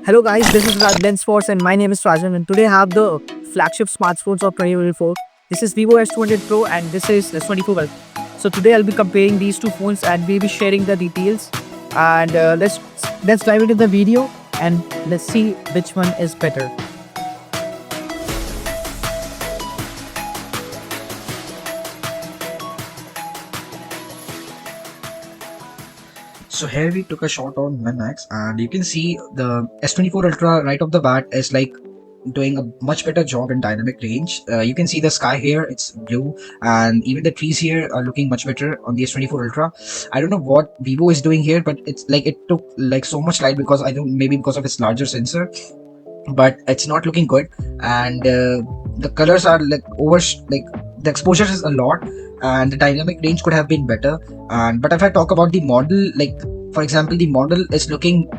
Hello guys, this is Lens Force and my name is Rajan, and today I have the flagship smartphones of 2024. This is Vivo X200 Pro and this is S24 Ultra. So today I'll be comparing these two phones and we'll be sharing the details. And let's dive into the video and let's see which one is better. So here we took a shot on One X, and you can see the S24 Ultra right off the bat is like doing a much better job in dynamic range. You can see the sky here, it's blue, and even the trees here are looking much better on the S24 Ultra. I don't know what Vivo is doing here, but it's like it took like so much light because I don't, maybe because of its larger sensor, but it's not looking good. And the colors are like like the exposure is a lot, and the dynamic range could have been better. And but if I talk about the model, like for example, the model is looking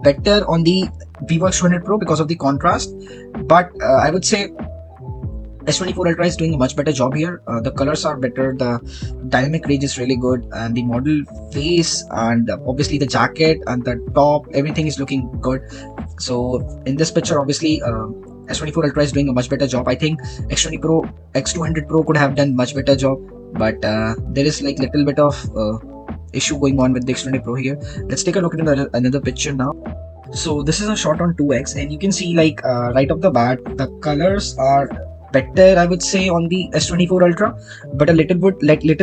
better on the Vivo X200 Pro because of the contrast, but I would say S24 Ultra is doing a much better job here. The colors are better, the dynamic range is really good, and the model face and obviously the jacket and the top, everything is looking good. So in this picture, obviously S24 Ultra is doing a much better job. I think X200 Pro could have done much better job, but there is like little bit of issue going on with the X200 Pro here. Let's take a look at another picture now. So this is a shot on 2x, and you can see like right off the bat, the colors are better, I would say, on the S24 Ultra, but a little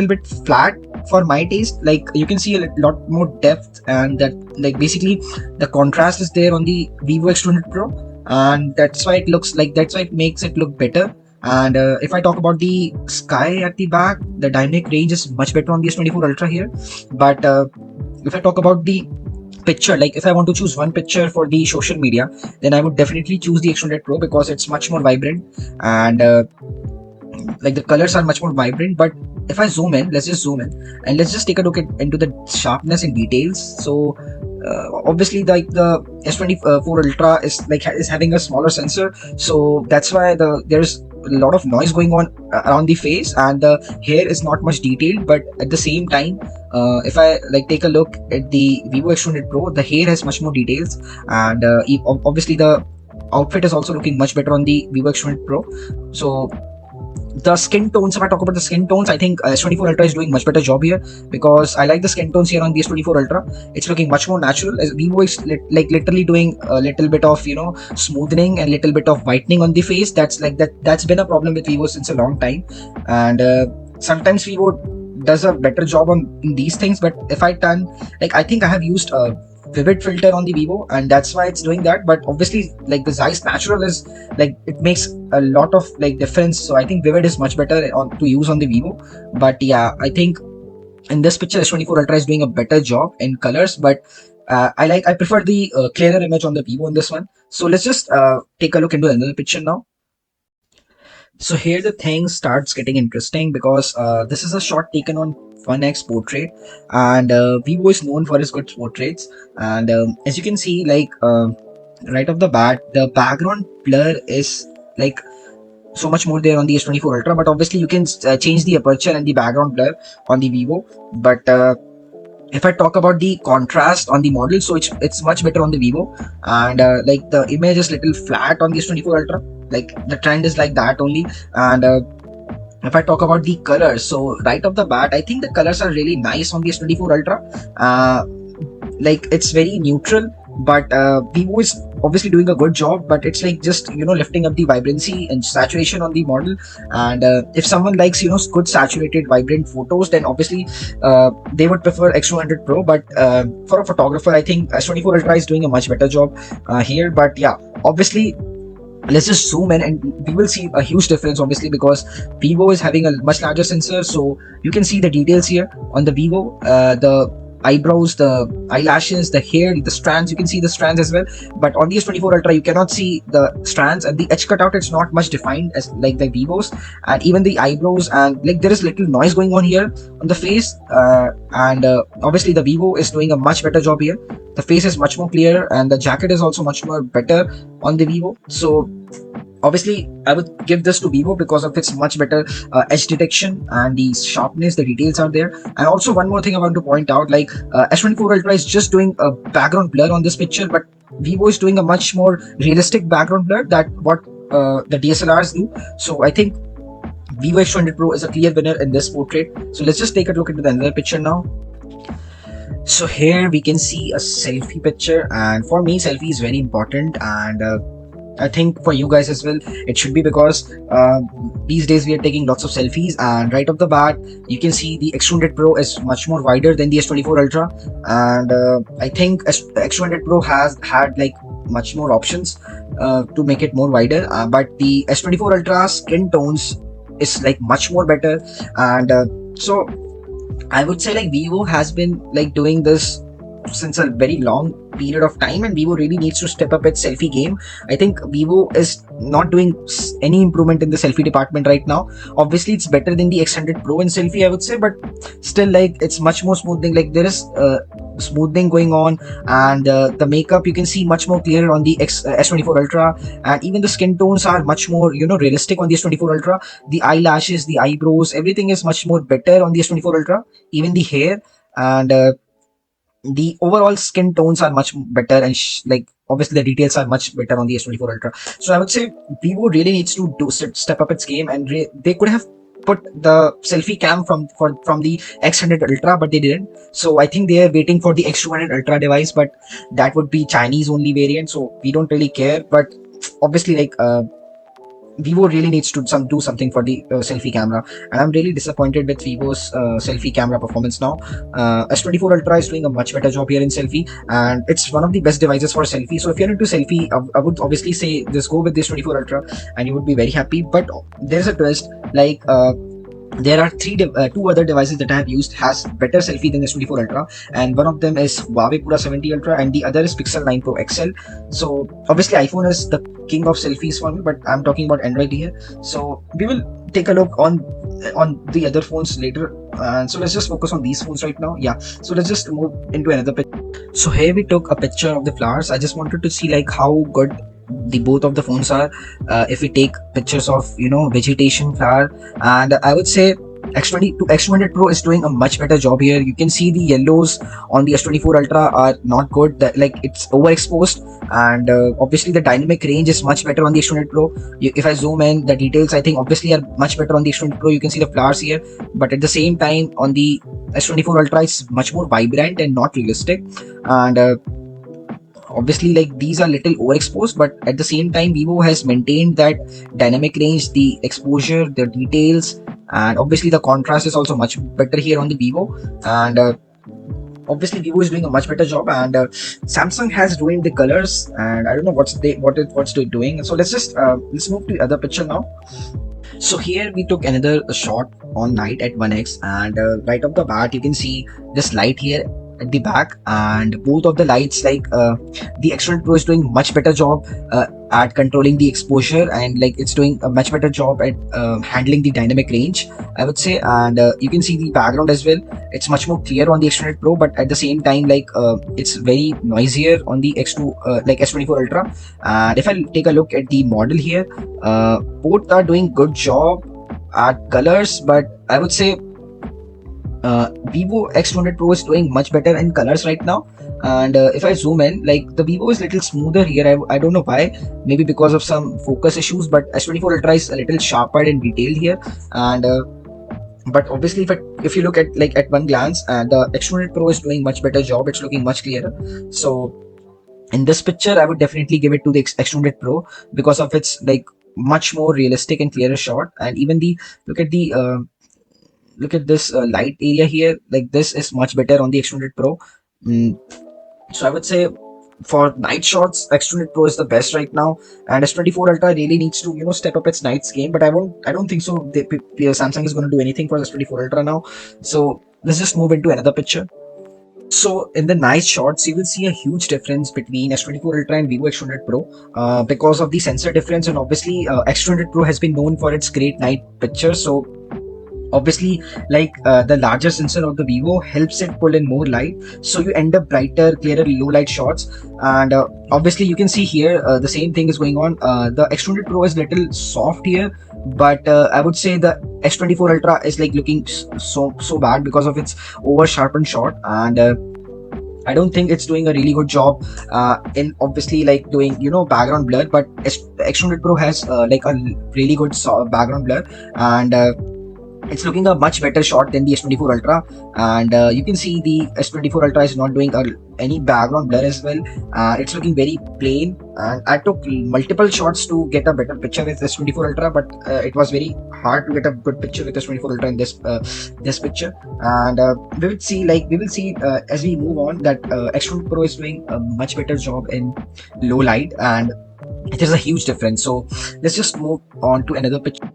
bit flat for my taste. Like you can see a lot more depth, and that like basically the contrast is there on the Vivo X200 Pro, and that's why it looks like, that's why it makes it look better. And if I talk about the sky at the back, the dynamic range is much better on the S24 Ultra here. But if I talk about the picture, like if I want to choose one picture for the social media, then I would definitely choose the X200 Pro because it's much more vibrant, and like the colors are much more vibrant. But if I zoom in, let's just zoom in and let's just take a look into the sharpness and details. So obviously like the S24 Ultra is having a smaller sensor, so that's why there's a lot of noise going on around the face, and the hair is not much detailed. But at the same time, if I like take a look at the Vivo X200 Pro, the hair has much more details, and obviously the outfit is also looking much better on the Vivo X200 Pro. So the skin tones, if I talk about the skin tones, I think S24 Ultra is doing much better job here, because I like the skin tones here on the S24 Ultra. It's looking much more natural, as Vivo is like literally doing a little bit of, you know, smoothing and little bit of whitening on the face. That's been a problem with Vivo since a long time, and sometimes Vivo does a better job on these things. But if I turn, like I think I have used vivid filter on the Vivo, and that's why it's doing that. But obviously like the zeiss natural is like, it makes a lot of like difference, so I think vivid is much better to use on the Vivo. But yeah, I think in this picture S24 Ultra is doing a better job in colors, but I prefer the clearer image on the Vivo in this one. So let's just take a look into another picture now. So here the thing starts getting interesting, because this is a shot taken on One X portrait, and Vivo is known for its good portraits. And as you can see, like right off the bat, the background blur is like so much more there on the S24 Ultra, but obviously you can change the aperture and the background blur on the Vivo. But if I talk about the contrast on the model, so it's much better on the Vivo, and like the image is little flat on the S24 Ultra. Like the trend is like that only. And if I talk about the colors, so right off the bat, I think the colors are really nice on the S24 Ultra. Like it's very neutral, but Vivo is obviously doing a good job, but it's like just, you know, lifting up the vibrancy and saturation on the model. And if someone likes, you know, good saturated vibrant photos, then obviously they would prefer X200 Pro. But for a photographer, I think S24 Ultra is doing a much better job here. But yeah, obviously let's just zoom in and we will see a huge difference, obviously, because Vivo is having a much larger sensor. So you can see the details here on the Vivo, the eyebrows, the eyelashes, the hair, the strands, you can see the strands as well. But on the S24 Ultra, you cannot see the strands, and the edge cutout, it's not much defined as like the Vivos. And even the eyebrows, and like there is little noise going on here on the face. And obviously the Vivo is doing a much better job here. The face is much more clear, and the jacket is also much more better on the Vivo. So obviously I would give this to Vivo because of its much better edge detection and the sharpness, the details are there. And also one more thing I want to point out, like S24 Ultra is just doing a background blur on this picture, but Vivo is doing a much more realistic background blur that what the DSLRs do. So I think Vivo X200 Pro is a clear winner in this portrait. So let's just take a look into the another picture now. So here we can see a selfie picture, and for me selfie is very important, and I think for you guys as well it should be, because these days we are taking lots of selfies, and right off the bat you can see the X200 Pro is much more wider than the S24 Ultra, and I think X200 Pro has had like much more options to make it more wider, but the S24 Ultra skin tones is like much more better, and so I would say like Vivo has been like doing this since a very long period of time, and Vivo really needs to step up its selfie game. I think Vivo is not doing any improvement in the selfie department right now. Obviously it's better than the X100 Pro in selfie, I would say, but still like it's much more smoothing. Like there is smoothing going on, and the makeup you can see much more clear on the S24 Ultra, and even the skin tones are much more, you know, realistic on the S24 Ultra. The eyelashes, the eyebrows, everything is much more better on the S24 Ultra, even the hair, and the overall skin tones are much better, and like obviously the details are much better on the S24 Ultra. So I would say Vivo really needs to step up its game, and they could have put the selfie cam from the X100 Ultra, but they didn't. So I think they are waiting for the X200 Ultra device, but that would be Chinese only variant, so we don't really care. But obviously like Vivo really needs to do something for the selfie camera, and I'm really disappointed with Vivo's selfie camera performance now. S24 Ultra is doing a much better job here in selfie, and it's one of the best devices for selfie. So if you're into selfie, I would obviously say just go with this 24 Ultra, and you would be very happy. But there's a twist, like there are two other devices that I have used has better selfie than the S24 Ultra, and one of them is Huawei Pura 70 Ultra, and the other is Pixel 9 Pro XL. So obviously iPhone is the king of selfies for me, but I'm talking about Android here. So we will take a look on the other phones later. So let's just focus on these phones right now. Yeah. So let's just move into another picture. So here we took a picture of the flowers. I just wanted to see like how good the both of the phones are if we take pictures of, you know, vegetation, flower, and I would say X200 Pro is doing a much better job here. You can see the yellows on the S24 Ultra are not good, that like it's overexposed, and obviously the dynamic range is much better on the X200 Pro. If I zoom in, the details I think obviously are much better on the X200 Pro. You can see the flowers here, but at the same time on the S24 Ultra it's much more vibrant and not realistic, and obviously like these are little overexposed, but at the same time Vivo has maintained that dynamic range, the exposure, the details, and obviously the contrast is also much better here on the Vivo, and obviously Vivo is doing a much better job, and Samsung has ruined the colors, and I don't know what's they doing. So let's move to the other picture now. So here we took another shot on night at 1x, and right off the bat you can see this light here at the back, and both of the lights, like the X100 Pro is doing much better job at controlling the exposure, and like it's doing a much better job at handling the dynamic range, I would say, and you can see the background as well. It's much more clear on the X100 Pro, but at the same time like it's very noisier on the like S24 Ultra. And if I take a look at the model here, both are doing good job at colors, but I would say Vivo X200 Pro is doing much better in colors right now. And if I zoom in, like the Vivo is a little smoother here. I don't know why, maybe because of some focus issues, but S24 Ultra is a little sharper and detailed here. And but obviously if you look at like at one glance, the X200 Pro is doing much better job. It's looking much clearer. So in this picture I would definitely give it to the X200 Pro because of its like much more realistic and clearer shot. And even the look at this light area here, like this is much better on the X200 Pro. So I would say for night shots X200 Pro is the best right now, and S24 Ultra really needs to, you know, step up its nights game, but I don't think so Samsung is going to do anything for S24 Ultra now. So let's just move into another picture. So in the night shots, you will see a huge difference between S24 Ultra and Vivo X200 Pro because of the sensor difference, and obviously X200 Pro has been known for its great night pictures. So obviously like the larger sensor of the Vivo helps it pull in more light, so you end up brighter, clearer low light shots. And obviously you can see here the same thing is going on. The X200 Pro is little soft here, but I would say the S24 Ultra is like looking so bad because of its over sharpened shot. And I don't think it's doing a really good job in obviously like doing background blur, but X200 Pro has like a really good background blur, and it's looking a much better shot than the S24 Ultra. And you can see the S24 Ultra is not doing any background blur as well. It's looking very plain, and I took multiple shots to get a better picture with S24 Ultra, but it was very hard to get a good picture with S24 Ultra in this picture. And we will see as we move on that X200 Pro is doing a much better job in low light, and it is a huge difference. So let's just move on to another picture.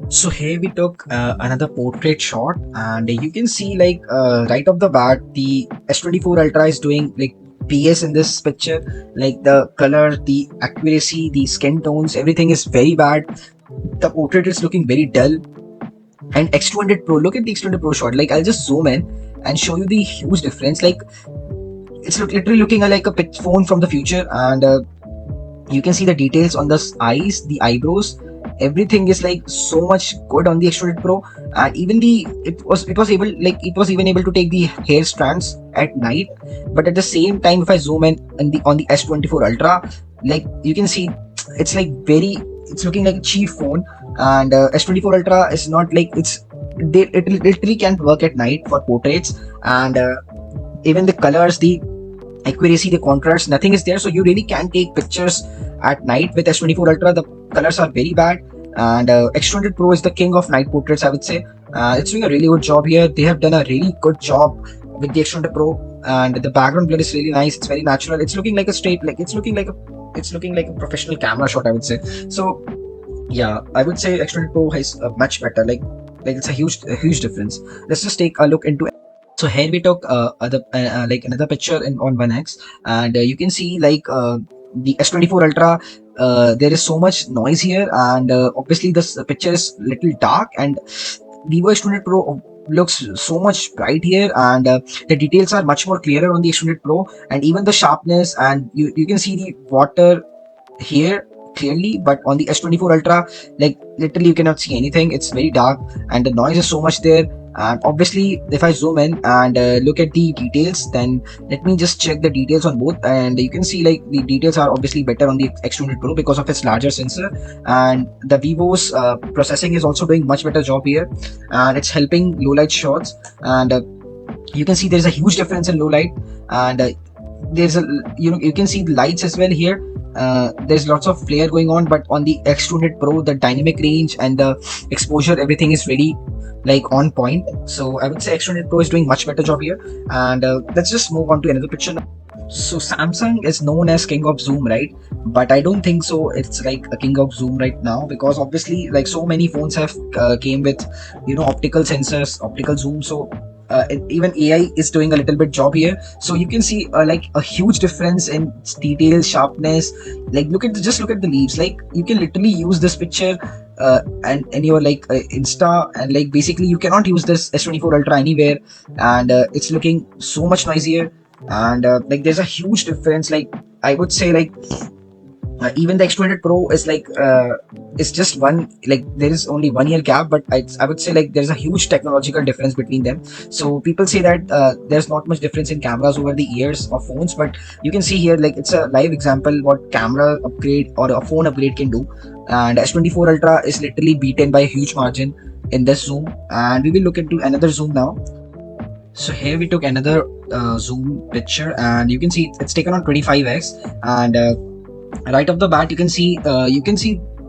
So here we took another portrait shot, and you can see like right off the bat the S24 Ultra is doing like PS in this picture. Like the color, the accuracy, the skin tones, everything is very bad. The portrait is looking very dull. And X200 Pro, look at the X200 Pro shot. Like I'll just zoom in and show you the huge difference. Like it's literally looking like a phone from the future, and you can see the details on the eyes, the eyebrows, everything is like so much good on the X200 Pro. And even it was even able to take the hair strands at night. But at the same time, if I zoom in on the S24 Ultra, like you can see it's like it's looking like a cheap phone. And S24 Ultra is not like it literally can't work at night for portraits. And even the colors, the accuracy, the contrast, nothing is there. So you really can't take pictures at night with S24 Ultra. The colors are very bad, and X200 Pro is the king of night portraits, I would say. It's doing a really good job here. They have done a really good job with the X200 Pro, and the background blur is really nice. It's very natural. It's looking like a straight, like it's looking like a professional camera shot, I would say. So yeah, I would say X200 Pro is much better. Like it's a huge difference. Let's just take a look into. So here we took like another picture on 1x, and you can see like the S24 Ultra. There is so much noise here, and obviously this picture is little dark, and Vivo X200 Pro looks so much bright here, and the details are much more clearer on the X200 Pro, and even the sharpness, and you can see the water here clearly. But on the S24 Ultra, like literally you cannot see anything. It's very dark, and the noise is so much there. And obviously if I zoom in and look at the details, then let me just check the details on both, and you can see like the details are obviously better on the X200 Pro because of its larger sensor. And the Vivo's processing is also doing much better job here, and it's helping low light shots. And you can see there's a huge difference in low light, and there's a you can see the lights as well here. There's lots of flare going on, but on the X200 Pro, the dynamic range and the exposure, everything is really like on point. So I would say X200 Pro is doing much better job here. And let's just move on to another picture now. So Samsung is known as king of zoom, right? But I don't think so it's like a king of zoom right now, because obviously like so many phones have came with optical sensors, optical zoom. So even AI is doing a little bit job here. So you can see like a huge difference in detail, sharpness. Like just look at the leaves. Like you can literally use this picture and your like Insta, and like basically you cannot use this S24 Ultra anywhere. And it's looking so much noisier, and like there's a huge difference. Like I would say like even the X200 Pro is like it's just one, like there is only 1 year gap, but I would say like there's a huge technological difference between them. So people say that there's not much difference in cameras over the years of phones, but you can see here like it's a live example what camera upgrade or a phone upgrade can do. And S24 Ultra is literally beaten by a huge margin in this zoom. And we will look into another zoom now. So here we took another zoom picture, and you can see it's taken on 25x. And right off the bat you can see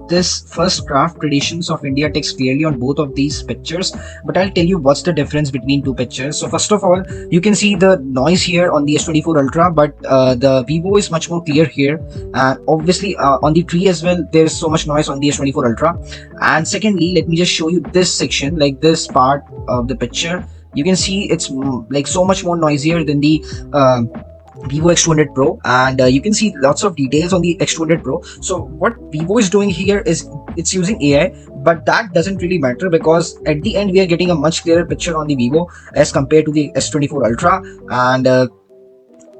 this first craft traditions of India text clearly on both of these pictures. But I'll tell you what's the difference between two pictures. So first of all, you can see the noise here on the S24 Ultra, but the Vivo is much more clear here. Obviously on the tree as well there's so much noise on the S24 Ultra. And secondly, let me just show you this section, like this part of the picture. You can see it's like so much more noisier than the Vivo X200 Pro, and you can see lots of details on the X200 Pro. So what Vivo is doing here is it's using AI, but that doesn't really matter, because at the end we are getting a much clearer picture on the Vivo as compared to the S24 Ultra. And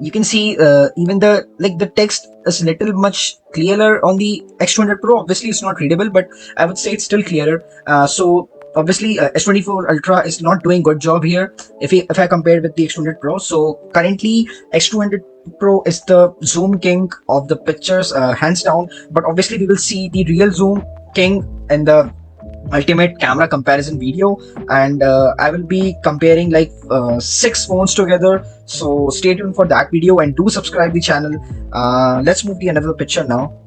you can see even the text is little much clearer on the X200 Pro. Obviously it's not readable, but I would say it's still clearer. So obviously S24 Ultra is not doing good job here if I compare with the X200 Pro. So currently X200 Pro is the zoom king of the pictures, hands down. But obviously we will see the real zoom king in the ultimate camera comparison video, and I will be comparing like 6 phones together. So stay tuned for that video and do subscribe the channel. Let's move to another picture now.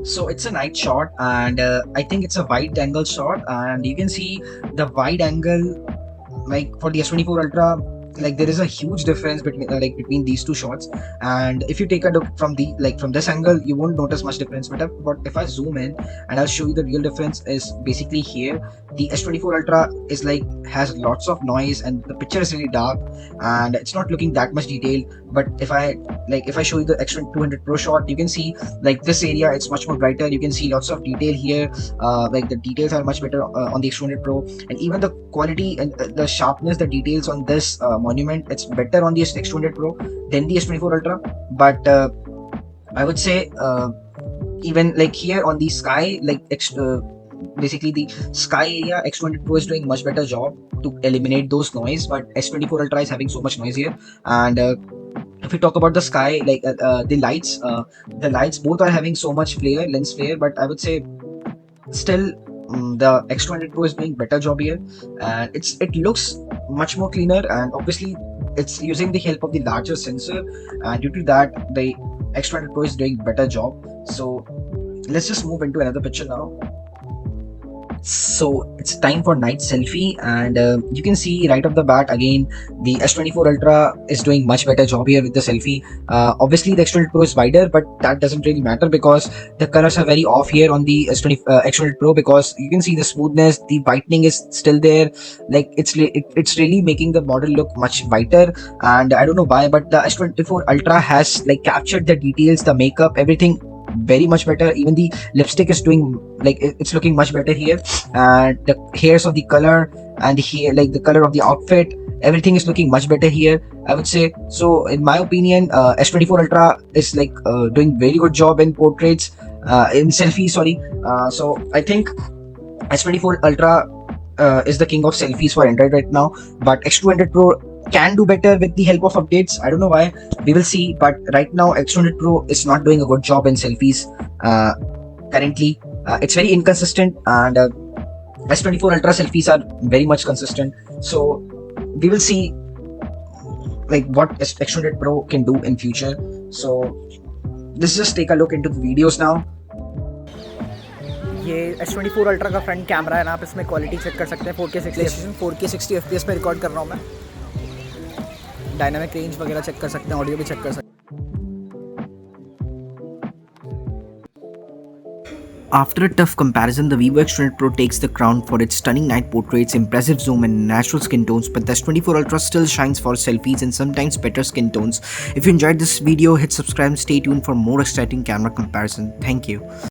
So it's a night shot, and I think it's a wide angle shot, and you can see the wide angle, like for the S24 Ultra, like there is a huge difference between between these two shots. And if you take a look from the from this angle, you won't notice much difference. But if I zoom in and I'll show you the real difference, is basically here. The S24 Ultra is like has lots of noise and the picture is really dark and it's not looking that much detailed. But if I show you the X200 Pro shot, you can see like this area, it's much more brighter. You can see lots of detail here. Like the details are much better on the X200 Pro, and even the quality and the sharpness, the details on this monument, it's better on the X200 Pro than the S24 Ultra. But I would say even like here on the sky, basically the sky area, X200 Pro is doing much better job to eliminate those noise, but S24 Ultra is having so much noise here. And if we talk about the sky, the lights both are having so much lens flare, but I would say still the X200 Pro is doing better job here, and it looks much more cleaner, and obviously it's using the help of the larger sensor, and due to that the X200 Pro is doing better job. So let's just move into another picture now. So it's time for night selfie, and you can see right off the bat again the S24 Ultra is doing much better job here with the selfie. Obviously the X200 Pro is wider, but that doesn't really matter because the colors are very off here on the X200 Pro, because you can see the smoothness, the whitening is still there. Like it's really making the model look much whiter, and I don't know why, but the S24 Ultra has like captured the details, the makeup, everything very much better. Even the lipstick is doing it's looking much better here, and the hairs of the color and here like the color of the outfit, everything is looking much better here, I would say. So in my opinion, S24 Ultra is doing very good job in portraits, in selfie, sorry. So I think S24 Ultra is the king of selfies for Android right now, but X200 Pro can do better with the help of updates. I don't know why, we will see. But right now X200 Pro is not doing a good job in selfies currently. It's very inconsistent, and S24 Ultra selfies are very much consistent. So we will see like what X200 Pro can do in future. So let's just take a look into the videos now. ये S24 Ultra का front camera है ना, आप इसमें quality check कर सकते हैं। 4K 60 FPS पे रिकॉर्ड कर रहा हूँ मैं। डायनामिक रेंज वगैरह चेक कर सकते हैं, ऑडियो भी चेक कर सकते हैं। After a tough comparison, the Vivo X200 Pro takes the crown for its stunning night portraits, impressive zoom and natural skin tones, but the S24 Ultra still shines for selfies and sometimes better skin tones. If you enjoyed this video, hit subscribe and stay tuned for more exciting camera comparison. Thank you.